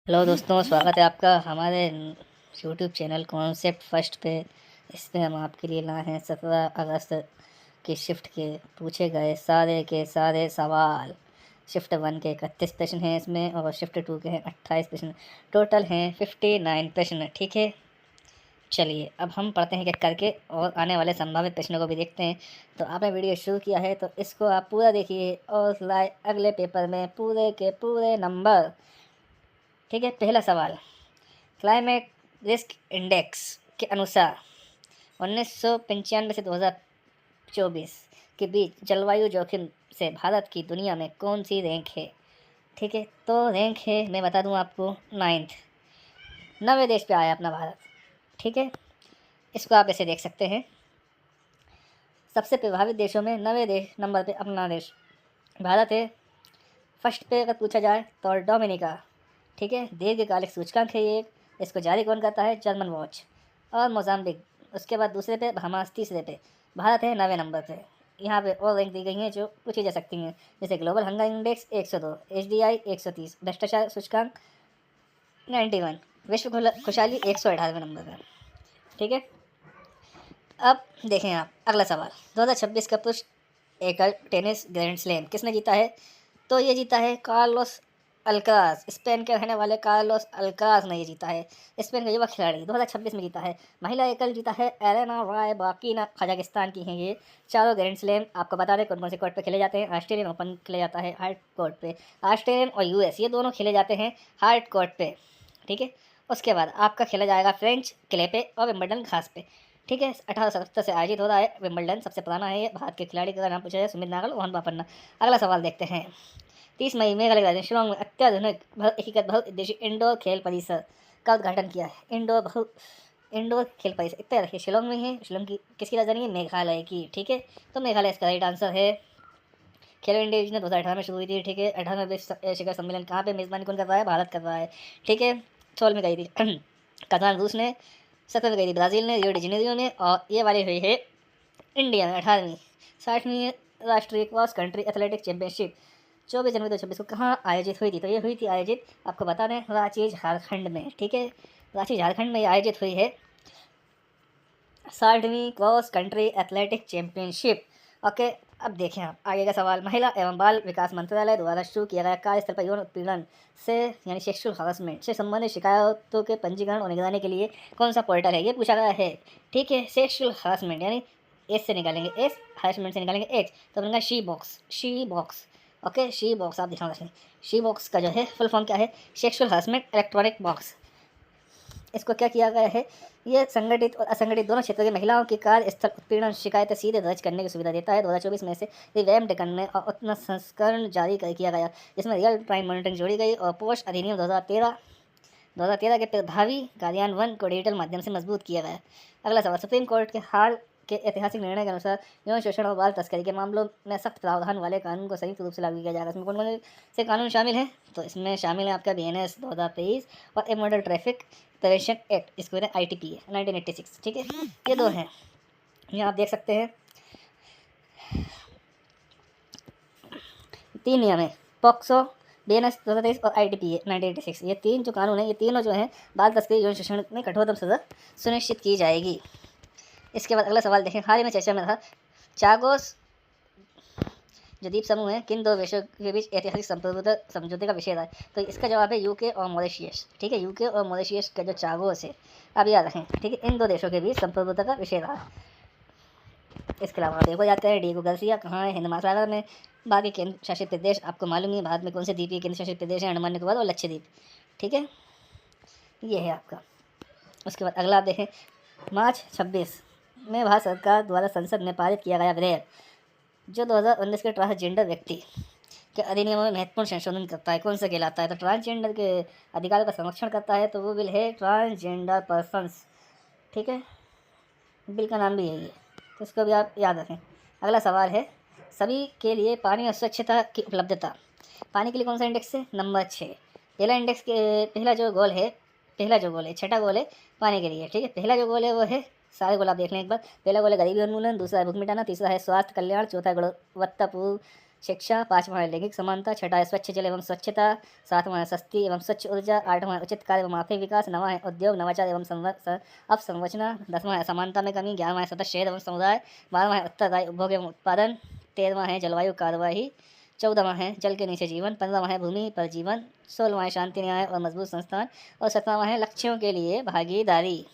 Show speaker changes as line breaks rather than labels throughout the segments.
Hello दोस्तों, स्वागत है आपका हमारे यूट्यूब चैनल कॉन्सेप्ट फर्स्ट पे। इसमें हम आपके लिए लाए हैं 17 अगस्त की शिफ्ट के पूछे गए सारे के सारे सवाल। शिफ्ट 1 के 31 प्रश्न हैं इसमें और शिफ्ट 2 के हैं 28 प्रश्न। टोटल हैं 59 प्रश्न। ठीक है, चलिए अब हम पढ़ते हैं क्या करके और आने वाले संभावित प्रश्नों को भी देखते हैं। तो आपने वीडियो शुरू किया है तो इसको आप पूरा देखिए और लाए अगले पेपर में पूरे के पूरे नंबर। ठीक है, पहला सवाल, क्लाइमेट रिस्क इंडेक्स के अनुसार 1995 से 2024 के बीच जलवायु जोखिम से भारत की दुनिया में कौन सी रैंक है। ठीक है, तो रैंक है, मैं बता दूं आपको, 9th। 90 देश पे आया अपना भारत। ठीक है, इसको आप ऐसे देख सकते हैं, सबसे प्रभावित देशों में 90 देश नंबर पे अपना देश भारत है। फर्स्ट पे अगर पूछा जाए तो डोमिनिका। ठीक है, दीर्घकालिक सूचकांक है ये। इसको जारी कौन करता है? German watch. और मोजाम्बिक उसके बाद दूसरे पे, बहामास तीसरे पे। भारत है 90 नंबर पे। यहाँ पे और रैंक दी गई हैं जो पूछी जा सकती हैं, जैसे ग्लोबल हंगर इंडेक्स 102, HDI 130, भ्रष्टाचार सूचकांक 91, विश्व खुशहाली 118वें नंबर पर। ठीक है, अब देखें आप अगला सवाल, 2026 का पुरुष एकल टेनिस ग्रैंड स्लैम किसने जीता है? तो ये जीता है कार्लोस अल्काराज। स्पेन के रहने वाले कार्लोस अल्काराज ने ये जीता है। स्पेन का युवा खिलाड़ी 2026 में जीता है। महिला एकल जीता है एलेना रायबाकिना, कजाकिस्तान की हैं ये। चारों ग्रैंड स्लैम आपको बता दें कौन कौन से कोर्ट पे खेले जाते हैं। ऑस्ट्रेलियन ओपन खेले जाता है हार्ड कोर्ट पे। ऑस्ट्रेलियन और US ये दोनों खेले जाते हैं हार्ड कोर्ट पे। ठीक है, उसके बाद आपका खेला जाएगा फ्रेंच क्ले पे और विंबलडन घास पे। ठीक है, 1877 से आयोजित हो रहा है विंबलडन, सबसे पुराना है ये। भारत के खिलाड़ी का नाम पूछा जाए, सुमित नागल, मोहन बापन्ना। अगला सवाल देखते हैं, 30 मई मेघालय राज्य शिलोंग में अत्याधुनिक एकीकृत बहुउद्देशीय इंडोर खेल परिसर का उद्घाटन किया है। इंडोर खेल परिसर इतना रखिए शिलोंग में है। शिलोंग की किसकी राजधानी है? मेघालय की। ठीक है, तो मेघालय इसका राइट आंसर है। खेलो इंडिया योजना 2018 में शुरू हुई थी। ठीक है, 18वें विश्व शिखर सम्मेलन कहाँ पे मेजबानी कौन कर रहा है? भारत कर रहा है। ठीक है, 16 में गई थी कजान रूस ने, 17 में गई थी ब्राज़ील ने, रियो डी जेनेरियो ने, और ये वाली हुई है इंडिया में 18वीं। 60वीं राष्ट्रीय क्रॉस कंट्री एथलेटिक चैंपियनशिप 24 जनवरी 2026 को कहाँ आयोजित हुई थी? तो ये हुई थी आयोजित, आपको बता दें, रांची झारखंड में। ठीक है, रांची झारखंड में ये आयोजित हुई है 60वीं cross country athletic championship. Okay, अब देखें आप आगे का सवाल, महिला एवं बाल विकास मंत्रालय द्वारा शुरू किया गया कार्यस्थल पर यौन उत्पीड़न से यानी सेक्सुअल हरासमेंट से संबंधित शिकायतों के पंजीकरण और निगरानी के लिए कौन सा पोर्टल है? ये पूछा गया है। ठीक है, सेक्सुअल हरासमेंट यानी एस से निकालेंगे एस, हरासमेंट से निकालेंगे एच, तो बनेगा she box. She box, okay, she box आप ध्यान रखें। शी बॉक्स का जो है फुल फॉर्म क्या है? Sexual harassment electronic box. इसको क्या किया गया है? ये संगठित और असंगठित दोनों क्षेत्रों की महिलाओं की कार्यस्थल उत्पीड़न शिकायतें सीधे दर्ज करने की सुविधा देता है। 2024 में से रिवैम्ड करने और उतना संस्करण जारी किया गया, जिसमें रियल टाइम मॉनिटरिंग जोड़ी गई और पोस्ट अधिनियम 2013 के प्रभावी कार्यान्वयन को डिजिटल माध्यम से मजबूत किया गया। अगला सवाल, सुप्रीम कोर्ट के हाल के ऐतिहासिक निर्णय के अनुसार यौन शोषण और बाल तस्करी के मामलों में सख्त प्रावधान वाले कानून को संयुक्त रूप से लागू किया जाएगा। इसमें कौन कौन से कानून शामिल हैं? तो इसमें शामिल है आपका BNS 2023 और ए मॉडल ट्रैफिक प्रिवेंशन एक्ट, इसको ITPA 1986। ठीक है, ये दो हैं, यहाँ आप देख सकते हैं। 3 नियम है, पॉक्सो, BNS 2023 और ITPA 1986। ये 3 जो कानून हैं, ये तीनों जो हैं बाल तस्करी यौन शोषण में कठोरतम सजा सुनिश्चित की जाएगी। इसके बाद अगला सवाल देखें, हाल ही में चर्चा में था चागोस जो द्वीप समूह है किन दो देशों के बीच ऐतिहासिक संप्रभुता समझौते का विषय रहा है? तो इसका जवाब है UK और मॉरिशियस। ठीक है, UK और मॉरिशियस का जो चागोस है, अब याद रखें। ठीक है, इन दो देशों के बीच संप्रभुता का विषय रहा। इसके अलावा देखो जाते हैं डिएगो गार्सिया कहाँ है? हिंद महासागर में। बाकी केंद्र शासित प्रदेश आपको मालूम ही है भारत में कौन से द्वीपीय केंद्र शासित प्रदेश है? अंडमान निकोबार और लक्षद्वीप। ठीक है, ये है आपका। उसके बाद अगला आप देखें, मार्च 26 में भारत सरकार द्वारा संसद में पारित किया गया विधेयक जो 2019 के ट्रांसजेंडर व्यक्ति के अधिनियमों में महत्वपूर्ण संशोधन करता है, कौन सा कहलाता है? तो ट्रांसजेंडर के अधिकारों का संरक्षण करता है, तो वो बिल है ट्रांसजेंडर पर्सन्स। ठीक है, बिल का नाम भी यही है, तो इसको भी आप याद रखें। अगला सवाल है, सभी के लिए पानी और स्वच्छता की उपलब्धता, पानी के लिए कौन सा इंडेक्स है? नंबर 6। पहला इंडेक्स के पहला जो गोल है, छठा गोल है पानी के लिए। ठीक है, पहला जो गोल है वो है, सारे गोल आप देख लें एक बार। पहला गोल है गरीबी उन्मूलन, दूसरा है भूख मिटाना, तीसरा है स्वास्थ्य कल्याण, चौथा है गुणवत्तापूर्ण शिक्षा, 5वां है लैंगिक समानता, 6वां है स्वच्छ जल एवं स्वच्छता, 7वां है सस्ती एवं स्वच्छ ऊर्जा, 8वां है उचित कार्य एवं आर्थिक विकास, 9वां है उद्योग नवाचार एवं अवसंरचना, 10वां है समानता में कमी, 11वां है सदस्य शहर एवं समुदाय, 12वां है उत्तरदायी उपभोग एवं उत्पादन, 13वां है जलवायु कार्यवाही, 14वां है जल के नीचे जीवन, 15वां है भूमि पर जीवन, 16वां है शांति न्याय और मजबूत संस्थान और 17वां है लक्ष्यों के लिए भागीदारी।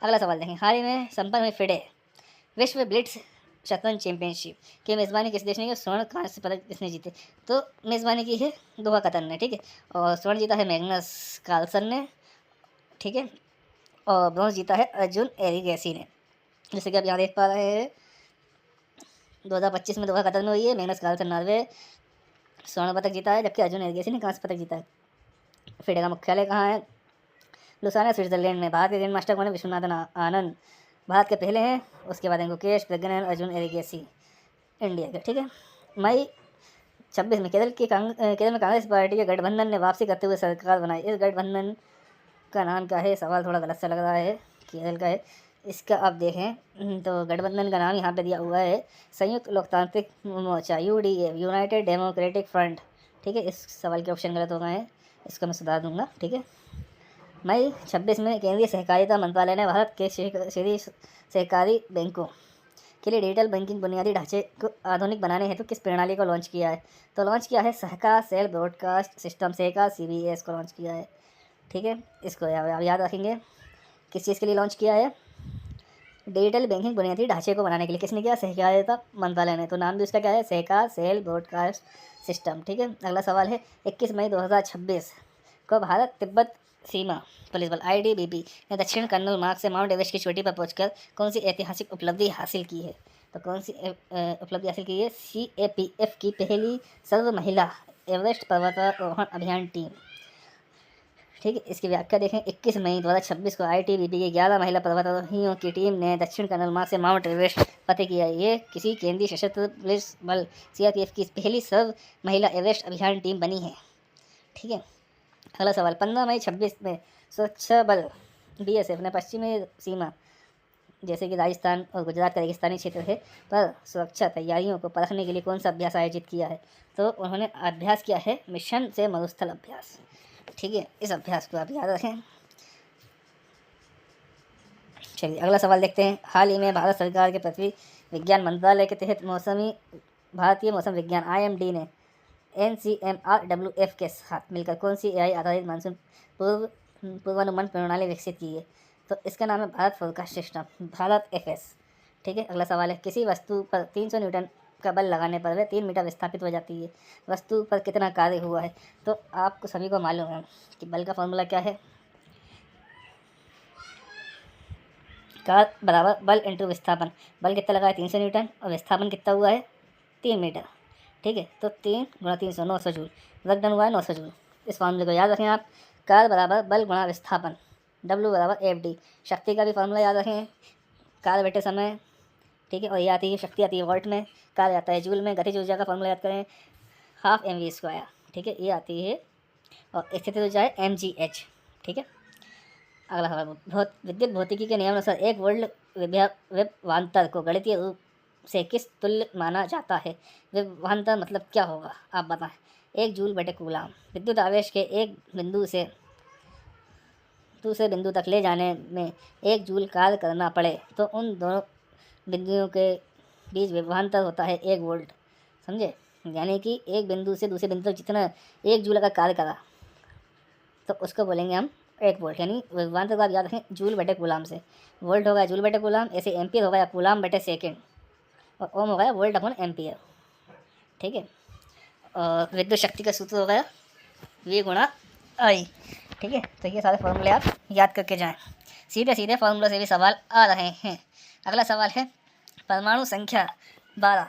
अगला सवाल देखें, हाल ही में संपन्न हुई फिडे विश्व ब्लिट्स शतरंज चैंपियनशिप की मेज़बानी किस देश ने की? स्वर्ण कांस्य पदक किसने जीते? तो मेज़बानी की है दोहा कतर ने, ठीक है, और स्वर्ण जीता है मैग्नस कार्लसन ने, ठीक है, और ब्रॉन्ज जीता है अर्जुन एरिगेसी ने। जैसे कि आप यहाँ देख पा रहे हैं 2025 में दोहा कतर में हुई है, मैग्नस कार्लसन नॉर्वे स्वर्ण पदक जीता है, जबकि अर्जुन एरिगेसी ने कांस्य पदक जीता है। फिडे का मुख्यालय कहाँ है? लुसाना स्विट्जरलैंड में। भारत के ग्रैंड मास्टर कौन है? विश्वनाथन आनंद भारत के पहले हैं, उसके बाद गुकेश, प्रज्ञानंद, अर्जुन एरिगेसी इंडिया के, ठीक है। मई 26 में केरल में कांग्रेस पार्टी के गठबंधन ने वापसी करते हुए सरकार बनाई। इस गठबंधन का नाम क्या है? सवाल थोड़ा गलत सा लग रहा है, केरल का है। इसका आप देखें तो गठबंधन का नाम यहाँ पे दिया हुआ है संयुक्त लोकतांत्रिक मोर्चा, UDA, यूनाइटेड डेमोक्रेटिक फ्रंट, ठीक है। इस सवाल के ऑप्शन गलत हो गए हैं, इसको मैं सुधार दूंगा, ठीक है। मई 26 में केंद्रीय सहकारिता मंत्रालय ने भारत के शहरी सहकारी बैंकों के लिए डिजिटल बैंकिंग बुनियादी ढांचे को आधुनिक बनाने हेतु किस प्रणाली को लॉन्च किया है? तो लॉन्च किया है सहकार सेल ब्रॉडकास्ट सिस्टम, सहकार CBS को लॉन्च किया है, ठीक है। इसको आप याद रखेंगे, किस चीज़ के लिए लॉन्च किया है? डिजिटल बैंकिंग बुनियादी ढांचे को बनाने के लिए। किसने किया? सहकारिता मंत्रालय ने। तो नाम भी उसका क्या है? सहकार सेल ब्रॉडकास्ट सिस्टम, ठीक है। अगला सवाल है 21 मई 2026 को भारत तिब्बत सीमा पुलिस बल ITBP ने दक्षिण कर्नल मार्ग से माउंट एवरेस्ट की चोटी पर पहुंचकर कौन सी ऐतिहासिक उपलब्धि हासिल की है? तो कौन सी उपलब्धि हासिल की है? CAPF की पहली सर्व महिला एवरेस्ट पर्वतारोहण अभियान टीम, ठीक है। इसकी व्याख्या देखें, 21 मई 2026 को ITBP की 11 महिला पर्वतारोहियों की टीम ने दक्षिण कर्नल मार्ग से माउंट एवरेस्ट फतेह किया। ये किसी केंद्रीय सशस्त्र पुलिस बल CRPF की पहली सर्व महिला एवरेस्ट अभियान टीम बनी है, ठीक है। अगला सवाल 15 मई 26 में सुरक्षा बल BSF ने पश्चिमी सीमा जैसे कि राजस्थान और गुजरात का रेगिस्तानी क्षेत्र है पर सुरक्षा तैयारियों को परखने के लिए कौन सा अभ्यास आयोजित किया है? तो उन्होंने अभ्यास किया है मिशन से मरुस्थल अभ्यास, ठीक है। इस अभ्यास को आप याद रखें। चलिए अगला सवाल देखते हैं। हाल ही में भारत सरकार के पृथ्वी विज्ञान मंत्रालय के तहत भारतीय मौसम विज्ञान IMD ने NCMRWF के साथ मिलकर कौन सी AI आधारित मानसून पूर्वानुमान प्रणाली विकसित की है? तो इसका नाम है Bharat forecast system, Bharat FS, ठीक है। अगला सवाल है किसी वस्तु पर 300 न्यूटन का बल लगाने पर वह 3 मीटर विस्थापित हो जाती है, वस्तु पर कितना कार्य हुआ है? तो आपको सभी को मालूम है कि बल का फॉर्मूला क्या है? कार्य बराबर बल इंटू विस्थापन। बल कितना लगा है? 300 न्यूटन और विस्थापन कितना हुआ है? 3 मीटर, ठीक है। तो 3 गुणा 300 900 जूल, वर्क डन हुआ है 900 जूल। इस फॉर्मूले को याद रखें आप, कार्य बराबर बल गुणा विस्थापन, W बराबर FD। शक्ति का भी फॉर्मूला याद रखें, कार्य बटे समय, ठीक है। और ये आती है शक्ति आती है वॉल्ट में, कार्य आता है जूल में। गतिज ऊर्जा का फॉर्मूला याद करें, 12 mv², ठीक है, ये आती है। और स्थितिज ऊर्जा है mgh, ठीक है। अगला सवाल, विद्युत भौतिकी के नियमानुसार 1 वोल्ट विभवांतर को गणितीय रूप से किस तुल्य माना जाता है? विभवांतर मतलब क्या होगा आप बताएं? 1 जूल बटे कूलाम। विद्युत आवेश के एक बिंदु से दूसरे बिंदु तक ले जाने में 1 जूल कार्य करना पड़े तो उन दोनों बिंदुओं के बीच विभवांतर होता है 1 वोल्ट, समझे? यानी कि एक बिंदु से दूसरे बिंदु तक जितना 1 जूल का कार्य करा तो उसको बोलेंगे हम 1 वोल्ट। यानी विभवांतर को आप याद रखें जूल बटे कूलाम से। वोल्ट होगा जूल बटे कूलाम, ऐसे एम्पियर होगा या कूलाम बटे सेकेंड, और ओम होगा वोल्ट अपन एम्पियर, ठीक है। और विद्युत शक्ति का सूत्र होगा V गुणा I, ठीक है। तो ये सारे फॉर्मूले आप याद करके जाएं, सीधे सीधे फॉर्मूले से भी सवाल आ रहे हैं। अगला सवाल है परमाणु संख्या 12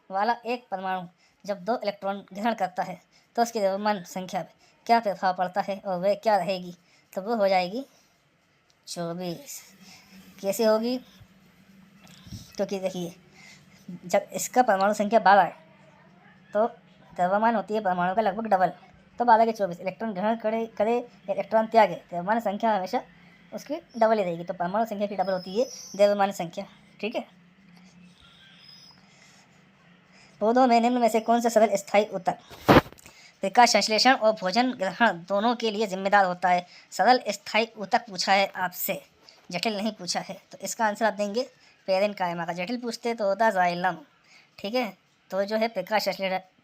वाला एक परमाणु जब 2 इलेक्ट्रॉन ग्रहण करता है तो उसकी द्रव्यमान संख्या पर क्या प्रभाव पड़ता है और वह क्या रहेगी? तो वो हो जाएगी 24। कैसे होगी? क्योंकि देखिए जब इसका परमाणु संख्या 12 है तो द्रव्यमान होती है परमाणु का लगभग डबल, तो 12 के 24। इलेक्ट्रॉन ग्रहण करे इलेक्ट्रॉन त्यागे, द्रव्यमान संख्या हमेशा उसकी डबल ही रहेगी। तो परमाणु संख्या की डबल होती है द्रव्यमान संख्या, ठीक है। पौधों में निम्न में से कौन सा सरल स्थायी ऊतक प्रकाश संश्लेषण और भोजन ग्रहण दोनों के लिए जिम्मेदार होता है? सरल स्थायी ऊतक पूछा है आपसे, जटिल नहीं पूछा है। तो इसका आंसर आप देंगे पेरेन्काइमा का। जटिल पूछते तो होता जाइलम। ठीक है, तो जो है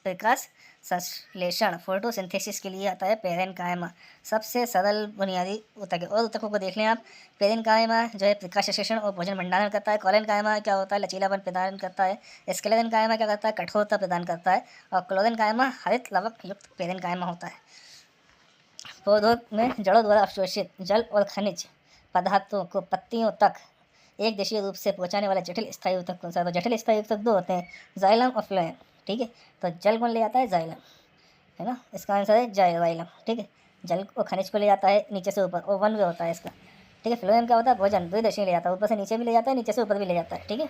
प्रकाश संश्लेषण फोटोसिंथेसिस के लिए आता है पेरेन्काइमा। सबसे सरल बुनियादी ऊतक है। और ऊतकों को देख लें आप। पेरेन्काइमा जो है प्रकाश संश्लेषण और भोजन भंडारण करता है। कोलेनकाइमा क्या होता है? लचीलापन प्रदान करता है। स्क्लेरेन्काइमा क्या करता है? कठोरता प्रदान करता है। और क्लोरेन्काइमा हरित लवक युक्त पेरेन्काइमा होता है। पौधों में जड़ों द्वारा अवशोषित जल और खनिज पदार्थों को पत्तियों तक एक देशीय रूप से पहुंचाने वाला जटिल स्थायी ऊतक कौन सा है? तो जटिल स्थायी ऊतक दो होते हैं, जाइलम और फ्लोएम। ठीक है, तो जल कौन ले जाता है? जाइलम, है ना। इसका आंसर है जाइलम। ठीक है, जल और खनिज को ले जाता है नीचे से ऊपर, और वन वे होता है इसका। ठीक है, फ्लोएम क्या होता है? भोजन द्विदिशीय ले जाता है, ऊपर से नीचे भी ले जाता है, नीचे से ऊपर भी ले जाता है। ठीक है,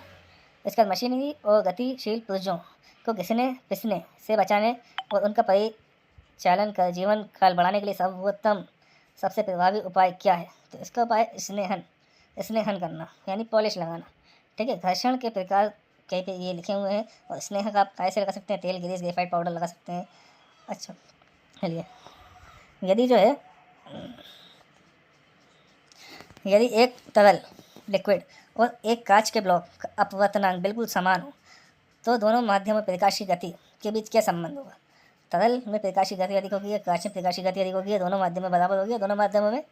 इसका मशीनरी और गतिशील पुर्जों को घिसने पिसने से बचाने और उनका परिचालन कर जीवन काल बढ़ाने के लिए सर्वोत्तम सबसे प्रभावी उपाय क्या है? तो इसका उपाय स्नेहन करना, यानी पॉलिश लगाना। ठीक है, घर्षण के प्रकार कहीं पे ये लिखे हुए हैं। और स्नेह का आप कैसे लगा सकते हैं? तेल, ग्रीस, ग्रेफाइट पाउडर लगा सकते हैं। अच्छा, चलिए, यदि जो है यदि एक तरल लिक्विड और एक कांच के ब्लॉक का अपवर्तनांक बिल्कुल समान हो तो दोनों माध्यम में प्रकाश की गति के बीच क्या संबंध होगा? तरल में प्रकाश की गति अधिक होगी, कांच में प्रकाश की गति अधिक होगी, दोनों माध्यम में बराबर होगी, दोनों माध्यमों में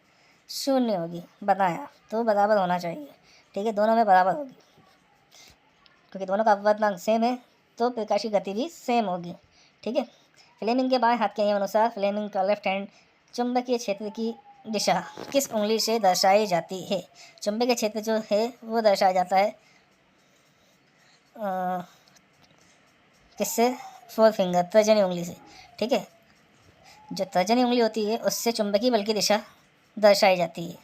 शून्य होगी। बताया तो बराबर होना चाहिए। ठीक है, दोनों में बराबर होगी क्योंकि दोनों का अपवर्तनांक सेम है, तो प्रकाश की गति भी सेम होगी। ठीक है, फ्लेमिंग के बाएं हाथ के नियम अनुसार फ्लेमिंग का लेफ्ट हैंड चुंबकीय क्षेत्र की दिशा किस उंगली से दर्शाई जाती है? चुंबकीय क्षेत्र जो है वो दर्शाया जाता है किससे? फोर फिंगर, तर्जनी उंगली से। ठीक है, जो तर्जनी उंगली होती है उससे चुंबकीय बल की दिशा दर्शाई जाती है,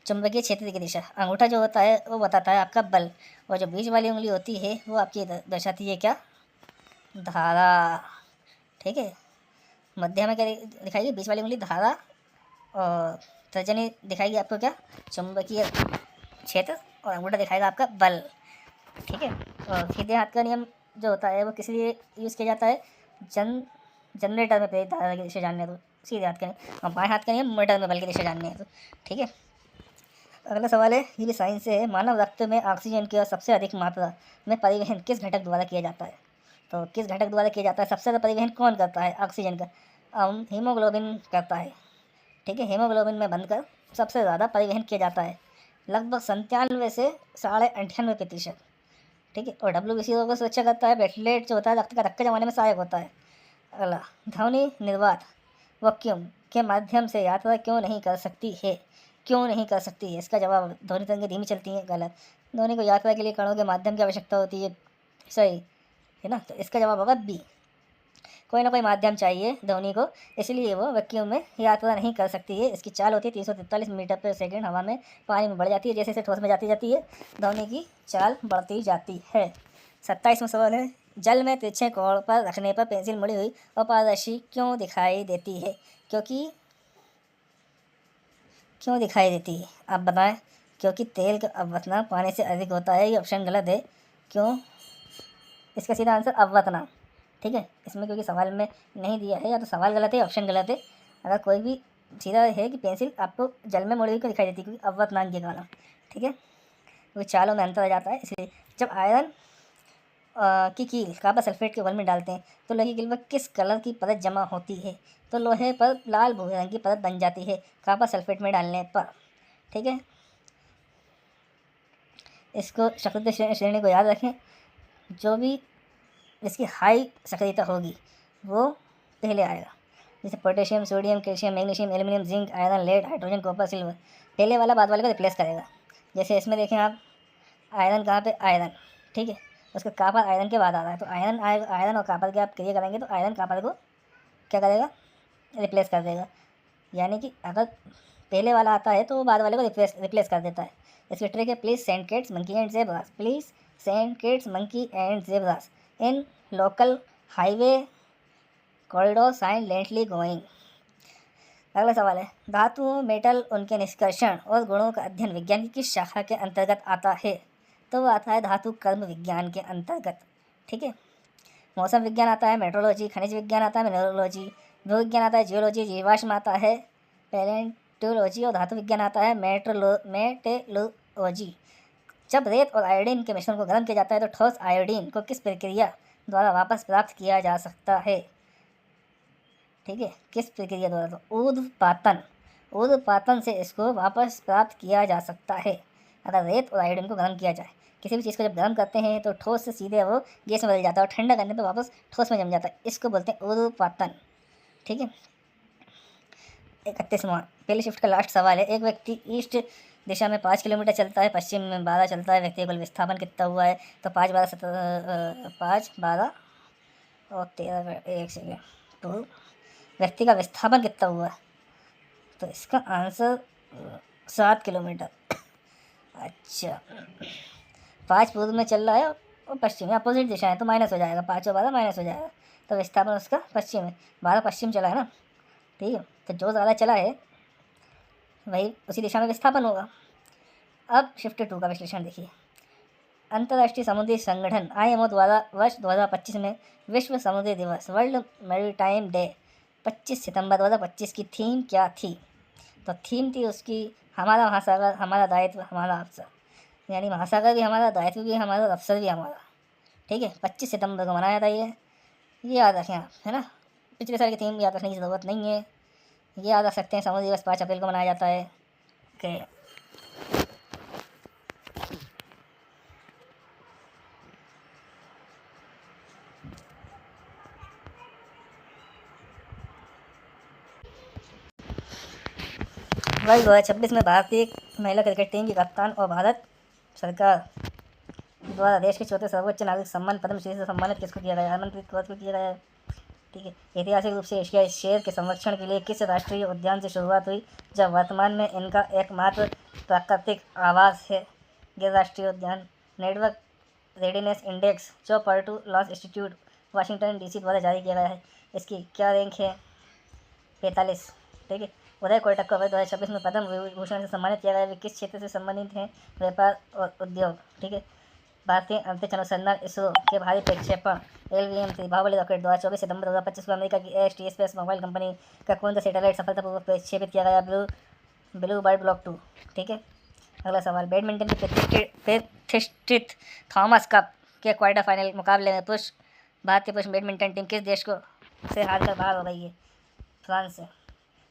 चुंबकीय क्षेत्र की दिशा। अंगूठा जो होता है वो बताता है आपका बल, और जो बीच वाली उंगली होती है वो आपकी दर्शाती है क्या? धारा। ठीक है, मध्य में क्या दिखाएगी? बीच वाली उंगली धारा, और तर्जनी दिखाएगी आपको क्या? चुंबकीय क्षेत्र, और अंगूठा दिखाएगा आपका बल। ठीक है, और सीधे हाथ का नियम जो होता है वो किस लिए यूज़ किया जाता है? जनरेटर में प्रेरित धारा की दिशा जानने, तो सीधे हाथ का नियम, और बाएं हाथ का नियम मोटर में बल की दिशा जानने है। तो ठीक है, अगला सवाल है, ये भी साइंस से है। मानव रक्त में ऑक्सीजन की सबसे अधिक मात्रा में परिवहन किस घटक द्वारा किया जाता है? तो किस घटक द्वारा किया जाता है? सबसे ज़्यादा परिवहन कौन करता है ऑक्सीजन का? हीमोग्लोबिन करता है। ठीक है, हीमोग्लोबिन में बनकर सबसे ज़्यादा परिवहन किया जाता है, लगभग 97 से 98.5%। ठीक है, और WBC को सुरक्षा करता है। प्लेटलेट जो होता है रक्त का धक्का जमाने में सहायक होता है। अगला, ध्वनि निर्वात वैक्यूम के माध्यम से यात्रा क्यों नहीं कर सकती है? क्यों नहीं कर सकती है? इसका जवाब, ध्वनि तरंगें धीमी चलती हैं। गलत। ध्वनि को यात्रा के लिए कणों के माध्यम की आवश्यकता होती है। सही है ना, तो इसका जवाब होगा बी। कोई ना कोई माध्यम चाहिए ध्वनि को, इसलिए वो वैक्यूम में यात्रा नहीं कर सकती है। इसकी चाल होती है 343 मीटर पर सेकेंड, हवा में पानी में बढ़ जाती है। जैसे जैसे ठोस में जाती जाती है ध्वनि की चाल बढ़ती जाती है। 27वां सवाल है, जल में तिरछे कोण पर रखने पर पेंसिल मुड़ी हुई और पारदर्शी क्यों दिखाई देती है? क्यों दिखाई देती है? आप बताएं। क्योंकि तेल का अपवर्तनांक पानी से अधिक होता है। ये ऑप्शन गलत है। क्यों? इसका सीधा आंसर अपवर्तनांक। ठीक है, इसमें क्योंकि सवाल में नहीं दिया है, या तो सवाल गलत है, ऑप्शन गलत है। अगर कोई भी सीधा है कि पेंसिल आपको जल में मुड़ी हुई क्यों दिखाई देती है? क्योंकि अपवर्तनांक के कारण। ठीक है, क्योंकि चालों में अंतर आ जाता है इसलिए। जब आयरन की कील कॉपर सल्फेट के घोल में डालते हैं तो लोहे की कील पर किस कलर की परत जमा होती है? तो लोहे पर लाल भूरे रंग की परत बन जाती है कॉपर सल्फेट में डालने पर। ठीक है, इसको सक्रिय श्रेणी को याद रखें। जो भी इसकी हाई सक्रियता होगी वो पहले आएगा, जैसे potassium, sodium, calcium, magnesium, aluminium, zinc, iron, lead, hydrogen, copper, silver. पहले वाला बाद वाले को रिप्लेस करेगा। जैसे इसमें देखें आप, आयरन कहाँ पे? आयरन। ठीक है, उसका कॉपर आयरन के बाद आ रहा है, तो आयरन आएगा। आयरन और कॉपर के आप क्रिया करेंगे तो आयरन कॉपर को क्या करेगा? रिप्लेस कर देगा। यानी कि अगर पहले वाला आता है तो वो बाद वाले को रिप्लेस कर देता है। इसकी ट्रिक है, please send kids monkey and zebras, please send kids monkey and zebras in local highway corridor silently going. अगला सवाल है, धातु मेटल उनके निष्कर्षण और गुणों का अध्ययन विज्ञान की किस शाखा के अंतर्गत आता है? तो वो आता है धातु कर्म विज्ञान के अंतर्गत। ठीक है, मौसम विज्ञान आता है मेट्रोलॉजी, खनिज विज्ञान आता है मिनरलोजी, भू विज्ञान आता है जियोलॉजी, जीवाश्म आता है पैलेंटोलॉजी और धातु विज्ञान आता है मेटेलॉजी। जब रेत और आयोडीन के मिश्रण को गर्म किया जाता है तो ठोस आयोडीन को किस प्रक्रिया द्वारा वापस प्राप्त किया जा सकता है? ठीक है, किस प्रक्रिया द्वारा? तो ऊर्ध्वपातन से इसको वापस प्राप्त किया जा सकता है अगर रेत और आयोडीन को गर्म किया जाए। किसी भी चीज़ को जब गर्म करते हैं तो ठोस से सीधे वो गैस में बदल जाता है और ठंडा करने तो वापस ठोस में जम जाता है, इसको बोलते हैं ऊर्ध्वपातन। ठीक है, 31वां पहले शिफ्ट का लास्ट सवाल है। एक व्यक्ति ईस्ट दिशा में 5 किलोमीटर चलता है, पश्चिम में 12 चलता है, व्यक्ति का विस्थापन कितना हुआ है? तो 5 12 17 5 12 और 13 एक सेकेंड तो व्यक्ति का विस्थापन कितना हुआ है? तो इसका आंसर 7 किलोमीटर। अच्छा, 5 पूर्व में चल रहा है और पश्चिम में अपोजिट दिशा है तो माइनस हो जाएगा, 5 और 12 माइनस हो जाएगा, तो विस्थापन उसका पश्चिम है, 12 पश्चिम चला है ना। ठीक है, तो जो ज़्यादा चला है वही उसी दिशा में विस्थापन होगा। अब शिफ्ट 2 का विश्लेषण देखिए। अंतर्राष्ट्रीय समुद्री संगठन IMO द्वारा वर्ष 2025 में विश्व समुद्री दिवस वर्ल्ड मैरीटाइम डे 25 सितंबर 2025 की थीम क्या थी? तो थीम थी उसकी हमारा महासागर हमारा दायित्व हमारा अवसर, यानी महासागर भी हमारा, दायित्व भी हमारा, अवसर भी हमारा। ठीक है, 25 सितंबर को मनाया था ये याद रखें आप, है ना। पिछले साल की थीम याद रखने की ज़रूरत नहीं है, ये याद रख सकते हैं। समुद्री दिवस 5 अप्रैल को मनाया जाता है। ओके, वर्ष 2026 में भारतीय महिला क्रिकेट टीम की कप्तान और भारत सरकार द्वारा देश के चौथे सर्वोच्च नागरिक सम्मान पद्मश्री से सम्मानित किसको किया गया? हरमनप्रीत कौर को किया गया है। ठीक है, ऐतिहासिक रूप से एशियाई शेर के संरक्षण के लिए किस राष्ट्रीय उद्यान से शुरुआत हुई जब वर्तमान में इनका एकमात्र प्राकृतिक आवास है? गिर राष्ट्रीय उद्यान। नेटवर्क रेडीनेस इंडेक्स जो पर्टू लॉस इंस्टीट्यूट वाशिंगटन DC द्वारा जारी किया गया है, इसकी क्या रैंक है? 45। ठीक है, उदय कोटक को 2026 में पद्म विभूषण से सम्मानित किया गया है। वे किस क्षेत्र से संबंधित हैं? व्यापार और उद्योग। ठीक है, भारतीय अंतरिक्ष अनुसंधान इसरो के भारी प्रक्षेपण LVM-3 बाहुबली रॉकेट द्वारा 24 सितंबर 2025 को अमेरिका की AST स्पेस मोबाइल कंपनी का कौन सा सैटेलाइट सफलतापूर्वक प्रक्षेपित किया गया? Blue bird block 2। ठीक है, अगला सवाल। बैडमिंटन के प्रतिष्ठित थॉमस कप के क्वार्टर फाइनल मुकाबले में भारतीय पुरुष बैडमिंटन टीम किस देश को से हारकर बाहर हो गई है? फ्रांस से।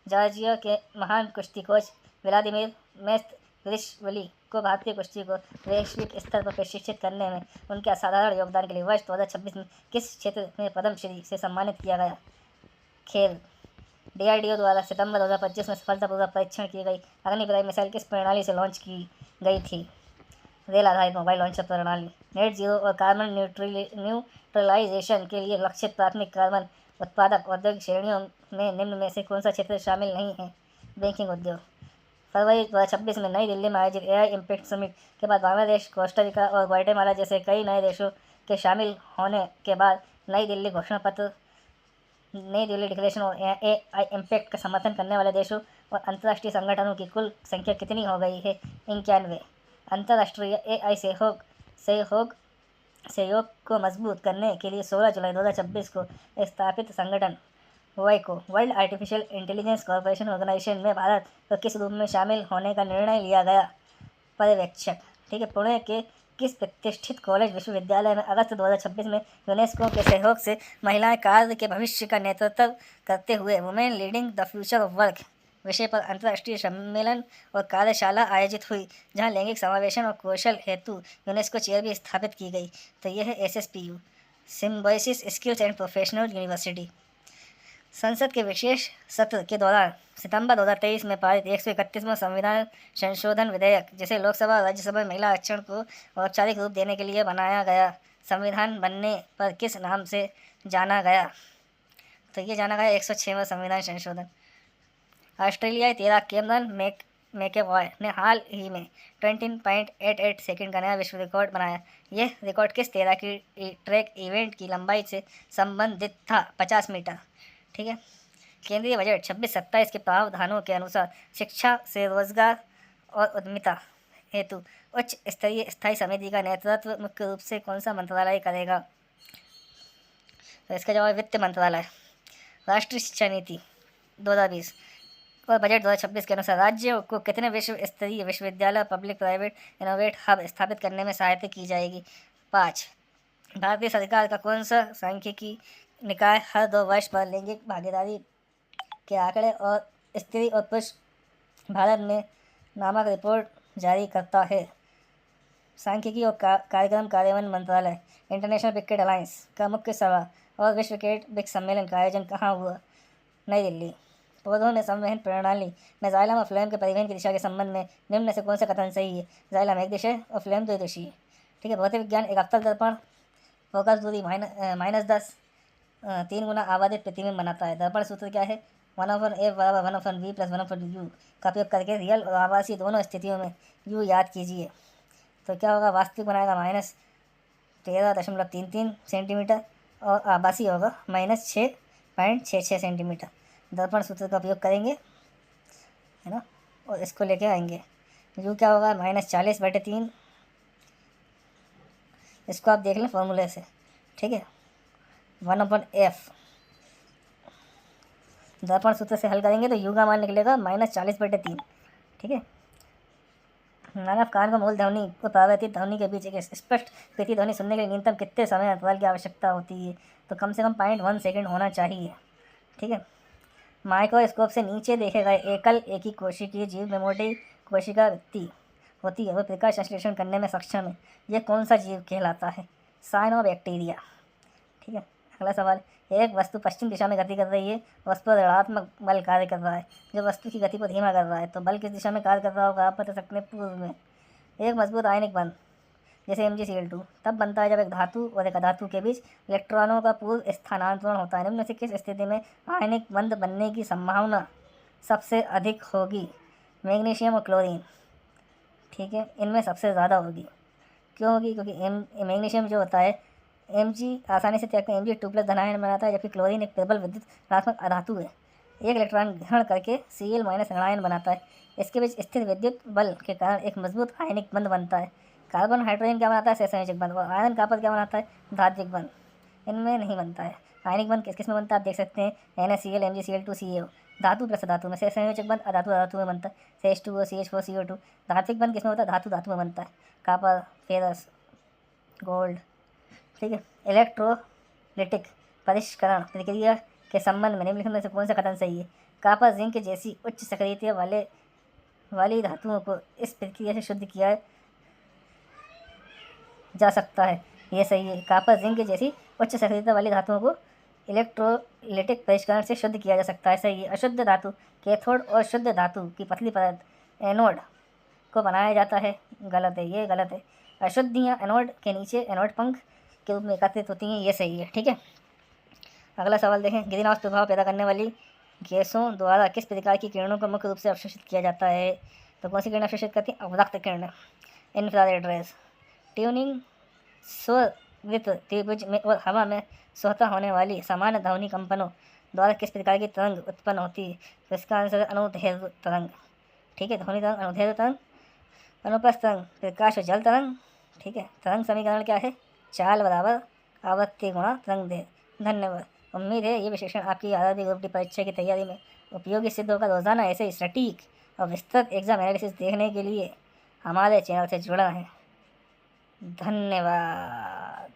जॉर्जिया के महान कुश्ती कोच व्लादिमीर मेस्त्रिश्विली को भारतीय कुश्ती को वैश्विक स्तर पर प्रशिक्षित करने में उनके असाधारण योगदान के लिए वर्ष 2026 में किस क्षेत्र में पद्मश्री से सम्मानित किया गया? खेल। DRDO द्वारा सितंबर 2025 में सफलतापूर्वक परीक्षण की गई अग्नि मिसाइल किस प्रणाली से लॉन्च की गई थी? रेल आधारित मोबाइल लॉन्चर प्रणाली। नेट जीरो और कार्बन न्यूट्रलाइजेशन के लिए लक्षित प्राथमिक कार्बन उत्पादक औद्योगिक श्रेणियों में निम्न में से कौन सा क्षेत्र शामिल नहीं है? बैंकिंग उद्योग। फरवरी 2026 में नई दिल्ली में आयोजित AI इम्पैक्ट समिट के बाद बांग्लादेश, कोस्टा रिका और ग्वाटेमाला जैसे कई नए देशों के शामिल होने के बाद नई दिल्ली डिक्लेरेशन और AI इम्पैक्ट का समर्थन करने वाले देशों और अंतर्राष्ट्रीय संगठनों की कुल संख्या कितनी हो गई है? 91। अंतर्राष्ट्रीय AI सहयोग को मजबूत करने के लिए 16 जुलाई 2026 को स्थापित संगठन को World Artificial Intelligence Corporation Organization में भारत को किस रूप में शामिल होने का निर्णय लिया गया? पर्यवेक्षक। ठीक है, पुणे के किस प्रतिष्ठित कॉलेज विश्वविद्यालय में अगस्त 2026 में यूनेस्को के सहयोग से महिलाएं कार्य के भविष्य का नेतृत्व करते हुए women leading the future of work विषय पर अंतर्राष्ट्रीय सम्मेलन और कार्यशाला आयोजित हुई, जहां लैंगिक समावेशन और कौशल हेतु यूनेस्को चेयर भी स्थापित की गई? तो यह है SSPU, symbiosis skills and professional university. संसद के विशेष सत्र के दौरान सितंबर 2023 में पारित 131वां संविधान संशोधन विधेयक, जिसे लोकसभा और राज्यसभा में महिला आरक्षण को औपचारिक रूप देने के लिए बनाया गया, संविधान बनने पर किस नाम से जाना गया? तो ये जाना गया 106वां संविधान संशोधन। ऑस्ट्रेलियाई तैराक कैमरन मैकेवॉय ने हाल ही में 20.88 सेकंड का नया विश्व रिकॉर्ड बनाया। यह रिकॉर्ड किस तैराकी ट्रैक इवेंट की लंबाई से संबंधित था? 50 मीटर। ठीक है, केंद्रीय बजट 26-27 के प्रावधानों के अनुसार शिक्षा से रोजगार और उद्यमिता हेतु उच्च स्तरीय स्थायी समिति का नेतृत्व मुख्य रूप से कौन सा मंत्रालय करेगा? तो इसका जवाब वित्त मंत्रालय। राष्ट्रीय शिक्षा नीति 2020 और बजट 2026 के अनुसार राज्यों को कितने विश्व स्तरीय विश्वविद्यालय पब्लिक प्राइवेट इनोवेट हब स्थापित करने में सहायता की जाएगी? 5। भारतीय सरकार का कौन सा सांख्यिकी निकाय हर 2 वर्ष पर लैंगिक भागीदारी के आंकड़े और स्त्री और पुरुष भारत में नामक रिपोर्ट जारी करता है? सांख्यिकी और कार्यक्रम कार्यान्वयन मंत्रालय। इंटरनेशनल क्रिकेट अलायंस का मुख्य सभा और विश्व क्रिकेट सम्मेलन का आयोजन कहाँ हुआ? नई दिल्ली। पौधों में संवहन प्रणाली में जाइलम और फ्लोएम के परिवहन की दिशा के संबंध में निम्न में से कौन सा कथन सही है? जाइलम एक दिशा और फ्लोएम 2 दिशीय। ठीक है। भौतिक विज्ञान एक अवतल दर्पण फोकस दूरी -10 3 गुना आबादित पृथ्वी में बनाता है। दर्पण सूत्र क्या है? 1/f बराबर 1/v + 1/u का उपयोग करके रियल और आभासी दोनों स्थितियों में u याद कीजिए। तो क्या होगा? वास्तविक बनाएगा -13.33 सेंटीमीटर और आभासी होगा -6.66 सेंटीमीटर। दर्पण सूत्र का उपयोग करेंगे, है ना, और इसको लेके आएंगे। u क्या होगा? -40/3। इसको आप देख लें फॉर्मूले से, ठीक है। 1/f दर्पण सूत्र से हल करेंगे तो u का मान निकलेगा -40/3, ठीक है। मानव कान को मूल ध्वनि और परावर्तित ध्वनि के बीच एक स्पष्ट प्रतिध्वनि सुनने के लिए न्यूनतम कितने समय अंतराल की आवश्यकता होती है? तो कम से कम 0.1 सेकेंड होना चाहिए, ठीक है। माइक्रोस्कोप से नीचे देखे गए एकल एक ही कोशिकीय जीव में मोटी कोशिका वृत्ति होती है, वह प्रकाश संश्लेषण करने में सक्षम है। यह कौन सा जीव कहलाता है? साइनोबैक्टीरिया, ठीक है। अगला सवाल, एक वस्तु पश्चिम दिशा में गति कर रही है, उस पर ऋणात्मक बल कार्य कर रहा है जो वस्तु की गति को धीमा कर रहा है, तो बल किस दिशा में कार्य कर रहा होगा? आप बता सकते हैं पूर्व में। एक मजबूत आयनिक बंध जैसे MgCl2 तब बनता है जब एक धातु और एक अधातु के बीच इलेक्ट्रॉनों का पूर्व स्थानांतरण होता है। निम्न से किस स्थिति में आयनिक बंध बनने की संभावना सबसे अधिक होगी? मैग्नीशियम और क्लोरीन, ठीक है, इनमें सबसे ज़्यादा होगी। क्यों होगी? क्योंकि मैग्नीशियम जो होता है Mg आसानी से त्याग कर Mg2+ धनायन बनाता है, जबकि क्लोरीन एक प्रबल विद्युत ऋणात्मक अधातु है, एक इलेक्ट्रॉन ग्रहण करके Cl- ऋणायन बनाता है। इसके बीच स्थित विद्युत बल के कारण एक मजबूत आयनिक बंध बनता है। कार्बन हाइड्रोजन क्या बनाता है? सहसंयोजक बंध। और आयरन कॉपर क्या बनाता है? धात्विक बंध। इनमें नहीं बनता है। आयनिक बंध किस किस में बनता है? आप देख सकते हैं NaCl MgCl2 CaO धातु प्लस धातु में। सहसंयोजक बंध अधातु धातु में बनता है, CH2O CH4 CO2। धात्विक बंध किस में होता है? धातु धातु में बनता है, कॉपर फेरस गोल्ड, ठीक है। इलेक्ट्रोलिटिक परिष्करण प्रक्रिया के संबंध में निम्नलिखित में से कौन सा कथन सही है? कॉपर जिंक जैसी उच्च सक्रियता वाली धातुओं को इस प्रक्रिया से शुद्ध किया जा सकता है, ये सही है। कॉपर जिंक जैसी उच्च सक्रियता वाली धातुओं को इलेक्ट्रोलिटिक परिष्करण से शुद्ध किया जा सकता है, सही है। अशुद्ध धातु कैथोड और शुद्ध धातु की पतली परत एनोड को बनाया जाता है, गलत है, ये गलत है। अशुद्धियाँ एनोड के नीचे एनोड पंख के रूप में एकत्रित होती हैं, ये सही है, ठीक है। अगला सवाल देखें, ग्रीन हाउस प्रभाव पैदा करने वाली गैसों द्वारा किस प्रकार की किरणों को मुख्य रूप से अवशोषित किया जाता है? तो कौन सी किरण अवशोषित करती है? अवरक्त किरण, इंफ्रारेड रेज। ट्यूनिंग स्ववृत्त त्रिभुज में और हवा में स्वतः होने वाली सामान्य ध्वनि कंपनों द्वारा किस प्रकार की तरंग उत्पन्न होती है? तो इसका आंसर है अनुदैर्ध्य तरंग, ठीक है। ध्वनि तरंग, अनुदैर्ध्य तरंग, अनुप्रस्थ तरंग, प्रकाश और जल तरंग, ठीक है। तरंग समीकरण क्या है? चाल बराबर आवृत्ति गुणा तरंग दैर्ध्य। धन्यवाद। उम्मीद है ये विशेषण आपकी आरआरबी ग्रुप डी परीक्षा की तैयारी में उपयोगी सिद्ध होगा। रोजाना ऐसे ही सटीक और विस्तृत एग्जाम एनालिसिस देखने के लिए हमारे चैनल से जुड़ा है। धन्यवाद।